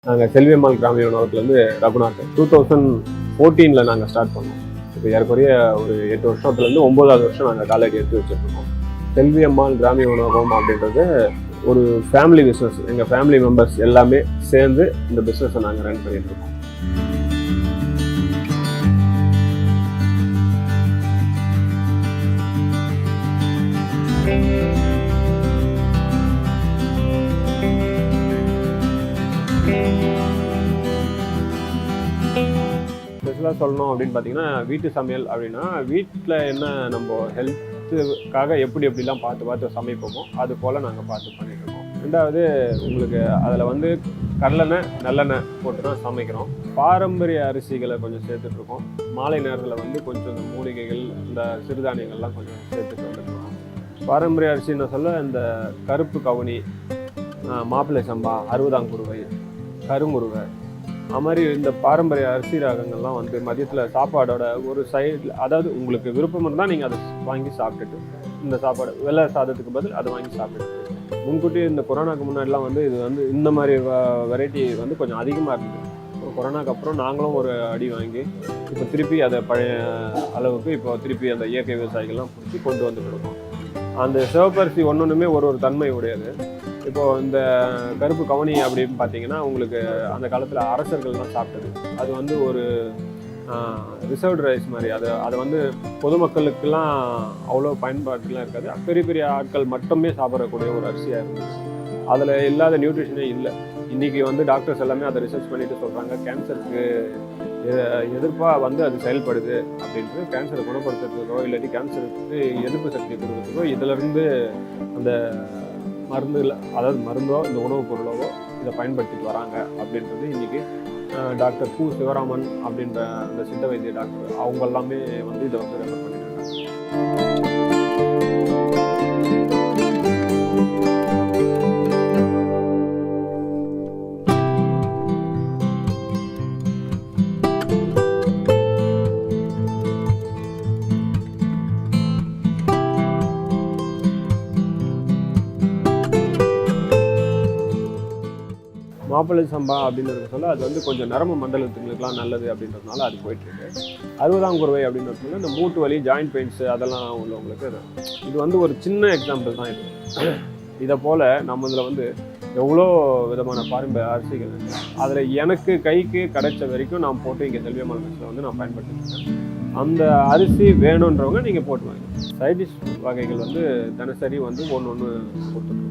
நாங்கள் செல்வியம்மாள் கிராமிய உணவகத்துலேருந்து ரகுநாத் 2014 நாங்கள் ஸ்டார்ட் பண்ணோம். இப்போ ஏறக்குறைய ஒரு 8 வருஷத்துலேருந்து 9வது வருஷம் நாங்கள் காலேஜ் எடுத்து வச்சுருக்கோம். செல்வியம்மாள் கிராமிய உணவகம் அப்படின்றது ஒரு ஃபேமிலி பிஸ்னஸ். எங்கள் ஃபேமிலி மெம்பர்ஸ் எல்லாமே சேர்ந்து இந்த பிஸ்னஸை நாங்கள் ரன் பண்ணிட்டு இருக்கோம். ஸ்பெஷலாக சொல்லணும் அப்படின்னு பார்த்தீங்கன்னா, வீட்டு சமையல் அப்படின்னா வீட்டில் என்ன நம்ம ஹெல்த்துக்காக எப்படிலாம் பார்த்து சமைப்போமோ அது போல் நாங்கள் பார்த்து பண்ணிட்டுருக்கோம். ரெண்டாவது உங்களுக்கு அதில் வந்து கடலெண்ணெய் நல்லெண்ணெய் போட்டு தான் சமைக்கிறோம். பாரம்பரிய அரிசிகளை கொஞ்சம் சேர்த்துட்ருக்கோம். மாலை நேரத்தில் வந்து கொஞ்சம் இந்த மூலிகைகள் இந்த சிறுதானியங்கள்லாம் கொஞ்சம் சேர்த்துட்டு வந்துட்டுருக்கோம். பாரம்பரிய அரிசின்னு சொல்ல இந்த கருப்பு கவுனி, மாப்பிள்ளை சம்பா, அறுபதாங்குருவை, கருங்குருவை, அது மாதிரி இந்த பாரம்பரிய அரிசி ரகங்கள்லாம் வந்து மதியத்தில் சாப்பாடோட ஒரு சைடில், அதாவது உங்களுக்கு விருப்பம் இருந்தால் நீங்கள் அதை வாங்கி சாப்பிட்டுட்டு இந்த சாப்பாடு வெள்ளை சாதத்துக்கு பதில் அதை வாங்கி சாப்பிட்டுட்டு. முன்கூட்டி இந்த கொரோனாக்கு முன்னாடிலாம் வந்து இது வந்து இந்த மாதிரி வெரைட்டி வந்து கொஞ்சம் அதிகமாக இருந்தது. அப்புறம் கொரோனாக்கு அப்புறம் நாங்களும் ஒரு அடி வாங்கி இப்போ திருப்பி அதை பழைய அளவுக்கு இப்போ திருப்பி அந்த இயற்கை விவசாயிகள்லாம் பிடிச்சி கொண்டு வந்துட்டு இருக்கோம். அந்த சிவப்பரிசி ஒன்றுமே ஒரு தன்மை உடையது. இப்போது இந்த கருப்பு கவுனி அப்படின்னு பார்த்தீங்கன்னா உங்களுக்கு அந்த காலத்தில் அரசர்கள்லாம் சாப்பிட்டது. அது வந்து ஒரு ரிசர்வ்டு ரைஸ் மாதிரி. அதை வந்து பொதுமக்களுக்கெல்லாம் அவ்வளோ பயன்பாட்டுலாம் இருக்காது. பெரிய பெரிய ஆட்கள் மட்டுமே சாப்பிடக்கூடிய ஒரு அரிசியாக இருந்தது. அதில் இல்லாத நியூட்ரிஷனே இல்லை. இன்றைக்கி வந்து டாக்டர்ஸ் எல்லாமே அதை ரிசர்ச் பண்ணிட்டு சொல்கிறாங்க, கேன்சருக்கு எதிர்ப்பாக வந்து அது செயல்படுது அப்படின்ட்டு. கேன்சரை குணப்படுத்துறதுக்கோ இல்லாட்டி கேன்சருக்கு எதிர்ப்பு சக்தி கொடுக்குறதுக்கோ இதிலேருந்து அந்த மருந்துல, அதாவது மருந்தோ இந்த உணவுப் பொருளோ இதை பயன்படுத்திட்டு வராங்க அப்படின்றது இன்றைக்கி டாக்டர் பூ சிவராமன் அப்படின்ற அந்த சித்த வைத்திய டாக்டர் அவங்க எல்லாமே வந்து இதை வந்து ரெஃபர் பண்ணிட்டு இருக்காங்க. மாப்பிள்ளை சம்பா அப்படின்றது சொல்ல அது வந்து கொஞ்சம் நரம்பு மண்டலத்துங்களுக்குலாம் நல்லது அப்படின்றதுனால அது போயிட்டுருக்கு. அறுபதாங்குருவை அப்படின்றது சொல்ல இந்த மூட்டு வலி, ஜாயிண்ட் பெயின்ஸு அதெல்லாம் உள்ளவங்களுக்கு இது வந்து ஒரு சின்ன எக்ஸாம்பிள் தான். இதை போல் நம்ம இதில் வந்து எவ்வளோ விதமான பாரம்பரிய அரிசிகள் இருக்குது. அதில் எனக்கு கைக்கு கிடைச்ச வரைக்கும் நான் போட்டு இங்கே செல்வியம்மாள் மெஸ்ஸில் வந்து நான் பயன்படுத்திருக்கேன். அந்த அரிசி வேணுன்றவங்க நீங்கள் போட்டு வாங்க. சைட் டிஷ் வகைகள் வந்து தினசரி வந்து ஒன்று கொடுத்துட்ருக்கோம்.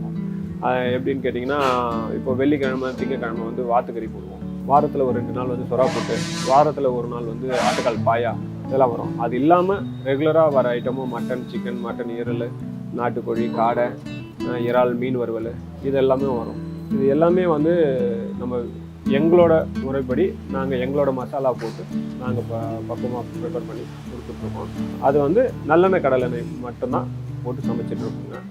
எப்படின்னு கேட்டிங்கன்னா, இப்போ வெள்ளிக்கிழமை திங்கக்கிழமை வந்து வாத்துக்கறி போடுவோம். வாரத்தில் ஒரு 2 நாள் வந்து சொரா போட்டு, வாரத்தில் ஒரு நாள் வந்து ஆட்டுக்கால் பாயா இதெல்லாம் வரும். அது இல்லாமல் ரெகுலராக வர ஐட்டமும் மட்டன், சிக்கன், மட்டன், ஈரல், நாட்டுக்கோழி, காடை, இறால், மீன் வறுவல் இது எல்லாமே வரும். இது எல்லாமே வந்து நம்ம எங்களோட முறைப்படி நாங்கள் எங்களோட மசாலா போட்டு நாங்கள் பக்குவமாக ப்ரிப்பேர் பண்ணி கொடுத்துட்ருக்கோம். அது வந்து நல்லெண்ணெய் கடலெண்ணெய் மட்டும்தான் போட்டு சமைச்சிட்ருக்கோங்க.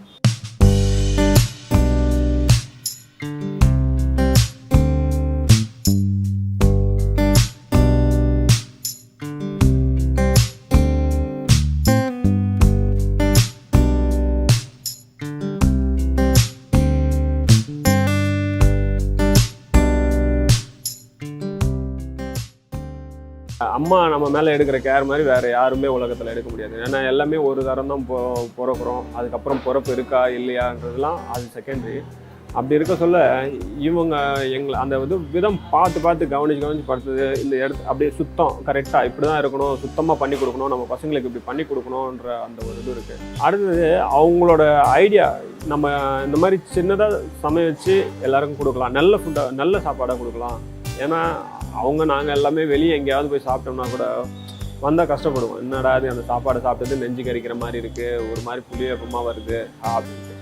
அம்மா நம்ம மேலே எடுக்கிற கேர் மாதிரி வேறு யாருமே உலகத்தில் எடுக்க முடியாது. ஏன்னா எல்லாமே ஒரு தரம் தான் பிறக்கிறோம். அதுக்கப்புறம் பிறப்பு இருக்கா இல்லையான்றதுலாம் அது செகண்டரி. அப்படி இருக்க சொல்ல இவங்க எங்களை அந்த விதம் பார்த்து கவனிச்சு பார்த்தது. இந்த இடத்து அப்படியே சுத்தம் கரெக்டாக இப்படி தான் இருக்கணும், சுத்தமாக பண்ணி கொடுக்கணும், நம்ம பசங்களுக்கு இப்படி பண்ணி கொடுக்கணுன்ற அந்த ஒரு இது இருக்குது. அடுத்தது அவங்களோட ஐடியா, நம்ம இந்த மாதிரி சின்னதாக சமைச்சு எல்லாருக்கும் கொடுக்கலாம், நல்ல ஃபுட்டாக நல்ல சாப்பாடாக கொடுக்கலாம். ஏன்னா நாங்கள் எல்லாமே வெளியே எங்கேயாவது போய் சாப்பிட்டோம்னா கூட வந்தால் கஷ்டப்படுவோம். என்னடா அது அந்த சாப்பாடை சாப்பிட்டது நெஞ்சு கறிக்கிற மாதிரி இருக்குது, ஒரு மாதிரி புளியப்பமாக வருது அப்படின்ட்டு.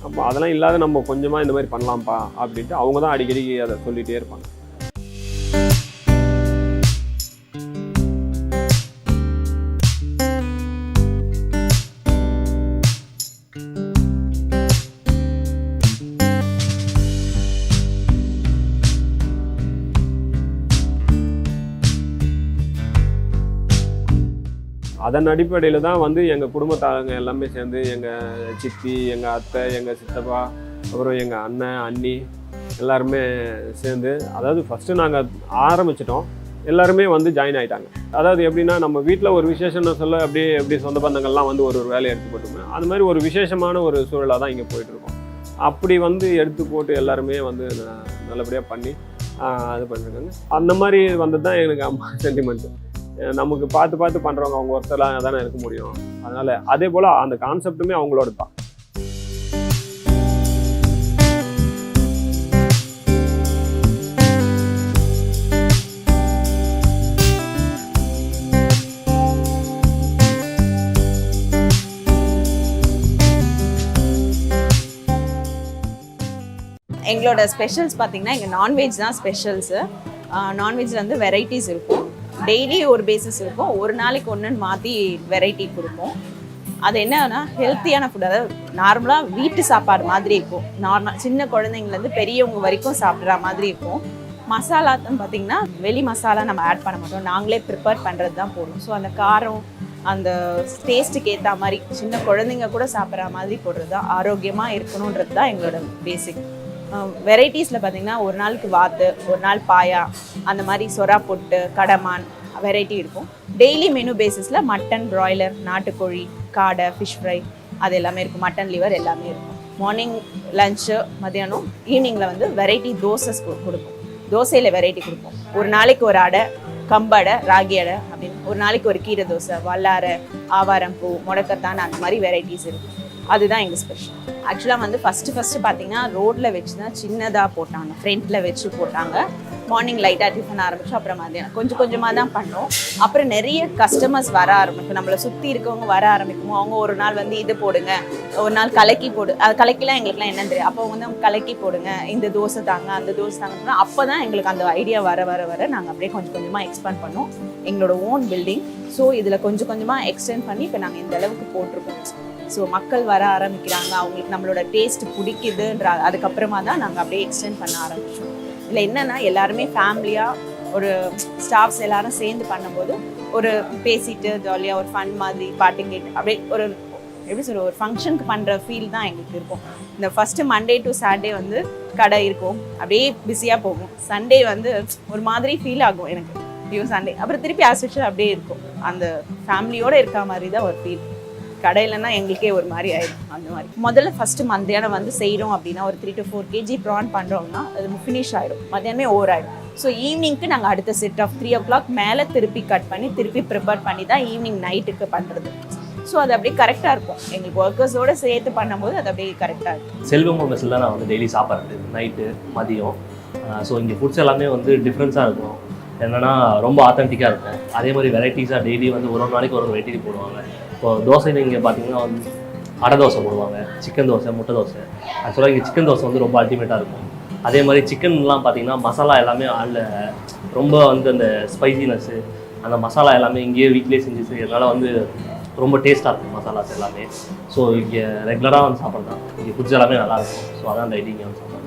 அப்போ அதெல்லாம் இல்லாத நம்ம கொஞ்சமாக இந்த மாதிரி பண்ணலாம்ப்பா அப்படின்ட்டு அவங்க தான் அடிக்கடி அதை சொல்லிகிட்டே இருப்பாங்க. அதன் அடிப்படையில் தான் வந்து எங்கள் குடும்பத்தாரங்க எல்லாமே சேர்ந்து எங்கள் சித்தி, எங்கள் அத்தை, எங்கள் சித்தப்பா, அப்புறம் எங்கள் அண்ணன், அண்ணி, எல்லாருமே சேர்ந்து, அதாவது ஃபஸ்ட்டு நாங்கள் ஆரம்பிச்சிட்டோம், எல்லாருமே வந்து ஜாயின் ஆகிட்டாங்க. அதாவது எப்படின்னா நம்ம வீட்டில் ஒரு விசேஷம்னு சொல்ல அப்படியே எப்படி சொந்த பந்தங்கள்லாம் வந்து ஒரு வேலையை எடுத்து போட்டுமே, அது மாதிரி ஒரு விசேஷமான ஒரு சூழலாக தான் இங்கே போயிட்டுருக்கோம். அப்படி வந்து எடுத்து போட்டு எல்லாருமே வந்து நல்லபடியாக பண்ணி இது பண்ணிருக்காங்க. அந்த மாதிரி வந்தது தான் எனக்கு அம்மா சென்டிமெண்ட்டு. நமக்கு பார்த்து பண்ணுறவங்க அவங்க ஒருத்தராக தானே இருக்க முடியும். அதனால் அதே போல் அந்த கான்செப்ட்டுமே அவங்களோட தான். எங்களோட ஸ்பெஷல்ஸ் பார்த்திங்கன்னா எங்கள் நான்வெஜ் தான் ஸ்பெஷல்ஸு. நான்வெஜ்ஜில் வந்து வெரைட்டிஸ் இருக்கும், டெய்லி ஒரு பேசிஸ் இருக்கும், ஒரு நாளைக்கு ஒன்றுன்னு மாற்றி வெரைட்டி கொடுப்போம். அது என்னன்னா ஹெல்த்தியான ஃபுட், அதாவது நார்மலாக வீட்டு சாப்பாடு மாதிரி இருக்கும். சின்ன குழந்தைங்கலேருந்து பெரியவங்க வரைக்கும் சாப்பிட்ற மாதிரி இருக்கும். மசாலா தான் பார்த்திங்கன்னா வெளி மசாலா நம்ம ஆட் பண்ண மாட்டோம், நாங்களே ப்ரிப்பேர் பண்ணுறது தான் போடுவோம். ஸோ அந்த காரம் அந்த டேஸ்ட்டுக்கு ஏற்ற மாதிரி சின்ன குழந்தைங்க கூட சாப்பிட்ற மாதிரி போடுறது தான், ஆரோக்கியமாக இருக்கணுன்றது தான் எங்களோட பேசிக். வெரைட்டிஸில் பார்த்திங்கன்னா ஒரு நாளுக்கு வாத்து, ஒரு நாள் பாயா, அந்த மாதிரி சொரா பொட்டு, கடமான் வெரைட்டி இருக்கும். டெய்லி மெனு பேசிஸில் மட்டன், ப்ராய்லர், நாட்டுக்கோழி, காடை, ஃபிஷ் ஃப்ரை அது எல்லாமே இருக்கும். மட்டன் லிவர் எல்லாமே இருக்கும். மார்னிங் லஞ்சு, மத்தியானம், ஈவினிங்கில் வந்து வெரைட்டி தோசஸ் கொடுப்போம். தோசையில் வெரைட்டி கொடுப்போம். ஒரு நாளைக்கு ஒரு அடை, கம்படை, ராகி அடை அப்படின்னு, ஒரு நாளைக்கு ஒரு கீரை தோசை, வல்லாரை, ஆவாரம்பூ, முடக்கத்தான், அந்த மாதிரி வெரைட்டிஸ் இருக்கும். அதுதான் எங்கள் ஸ்பெஷல். ஆக்சுவலாக வந்து ஃபஸ்ட்டு பார்த்தீங்கன்னா ரோட்டில் வச்சு தான் சின்னதாக போட்டாங்க, ஃப்ரண்ட்டில் வச்சு போட்டாங்க. மார்னிங் லைட்டாக டிஃபன் ஆரம்பித்தோம், அப்புறம் மதியானம் கொஞ்சம் கொஞ்சமாக தான் பண்ணோம். அப்புறம் நிறைய கஸ்டமர்ஸ் வர ஆரம்பிக்கும், நம்மளை சுற்றி இருக்கவங்க வர ஆரம்பிக்கும். அவங்க ஒரு நாள் வந்து இது போடுங்க, ஒரு நாள் கலக்கி போடு, அது கலக்கிலாம் எங்களுக்குலாம் என்னன்னு தெரியும். அப்போ வந்து கலக்கி போடுங்க, இந்த தோசை தாங்க, அந்த தோசை தாங்கன்னா அப்போ தான் எங்களுக்கு அந்த ஐடியா வர நாங்கள் அப்படியே கொஞ்சம் கொஞ்சமாக எக்ஸ்பேண்ட் பண்ணோம். எங்களோட ஓன் பில்டிங். ஸோ இதில் கொஞ்சம் கொஞ்சமாக எக்ஸ்டெண்ட் பண்ணி இப்போ நாங்கள் இந்த அளவுக்கு போட்டிருக்கோம். ஸோ மக்கள் வர ஆரம்பிக்கிறாங்க, அவங்களுக்கு நம்மளோட டேஸ்ட் பிடிக்குதுன்ற அதுக்கப்புறமா தான் நாங்கள் அப்படியே எக்ஸ்டெண்ட் பண்ண ஆரம்பித்தோம். இதில் என்னென்னா எல்லாருமே ஃபேமிலியாக ஒரு ஸ்டாஃப்ஸ் எல்லாரும் சேர்ந்து பண்ணும்போது ஒரு பேசிட்டு ஜாலியாக ஒரு ஃபன் மாதிரி பாட்டு கேட்டு அப்படியே ஒரு எப்படி சொல்ல ஒரு ஃபங்க்ஷனுக்கு பண்ணுற ஃபீல் தான் எங்களுக்கு இருக்கும். இந்த ஃபஸ்ட்டு மண்டே டு சாட்டர்டே வந்து கடை இருக்கும், அப்படியே பிஸியாக போகும். சண்டே வந்து ஒரு மாதிரி ஃபீல் ஆகும் எனக்கு, ஐயோ சண்டே, அப்புறம் திருப்பி ஆஸ் யூஷுவல் அப்படியே இருக்கும். அந்த ஃபேமிலியோடு இருக்க மாதிரி தான் ஒரு ஃபீல். கடையிலன்னா எங்களுக்கே ஒரு மாதிரி ஆயிடும். அந்த மாதிரி முதல்ல ஃபஸ்ட்டு மத்தியானம் வந்து செய்கிறோம் அப்படின்னா ஒரு 3 to 4 kg ப்ரான் பண்ணுறோம்னா அது ஃபினிஷ் ஆகிடும், மத்தியானமே ஓவர் ஆகிடும். ஸோ ஈவினிங்க்கு நாங்கள் அடுத்த செட் ஆஃப் 3 o'clock மேலே திருப்பி கட் பண்ணி திருப்பி ப்ரிப்பேர் பண்ணி தான் ஈவினிங் நைட்டுக்கு பண்ணுறது. ஸோ அது அப்படியே கரெக்டாக இருக்கும். எங்களுக்கு ஒர்க்கர்ஸோடு சேர்த்து பண்ணும்போது அது அப்படியே கரெக்டாக இருக்கும். செல்வம் மெஸ்ஸில் நான் வந்து டெய்லி சாப்பிட்றது நைட்டு மதியம். ஸோ இங்கே ஃபுட்ஸ் எல்லாமே வந்து டிஃப்ரென்ஸாக இருக்கும். என்னென்னா ரொம்ப ஆத்தென்டிக்காக இருக்கும். அதே மாதிரி வெரைட்டிஸாக டெய்லி வந்து ஒரு நாளைக்கு ஒரு வெரைட்டி போடுவாங்க. இப்போ தோசையில் இங்கே பார்த்தீங்கன்னா வந்து அடை தோசை போடுவாங்க, சிக்கன் தோசை, முட்டை தோசை. ஆக்சுவலாக இங்கே சிக்கன் தோசை வந்து ரொம்ப அல்டிமேட்டாக இருக்கும். அதே மாதிரி சிக்கன்லாம் பார்த்தீங்கன்னா மசாலா எல்லாமே அதில் ரொம்ப வந்து அந்த ஸ்பைசினஸ்ஸு, அந்த மசாலா எல்லாமே இங்கேயே வீட்டிலே செஞ்சு செய்யறதுனால வந்து ரொம்ப டேஸ்ட்டாக இருக்கும் மசாலாஸ் எல்லாமே. ஸோ இங்கே ரெகுலராக வந்து சாப்பிட்றது தான். இங்கே ஃபுட்ஸ் எல்லாமே நல்லாயிருக்கும். ஸோ அதான் டெய்லி இங்கே வந்து சாப்பிட்றேன்.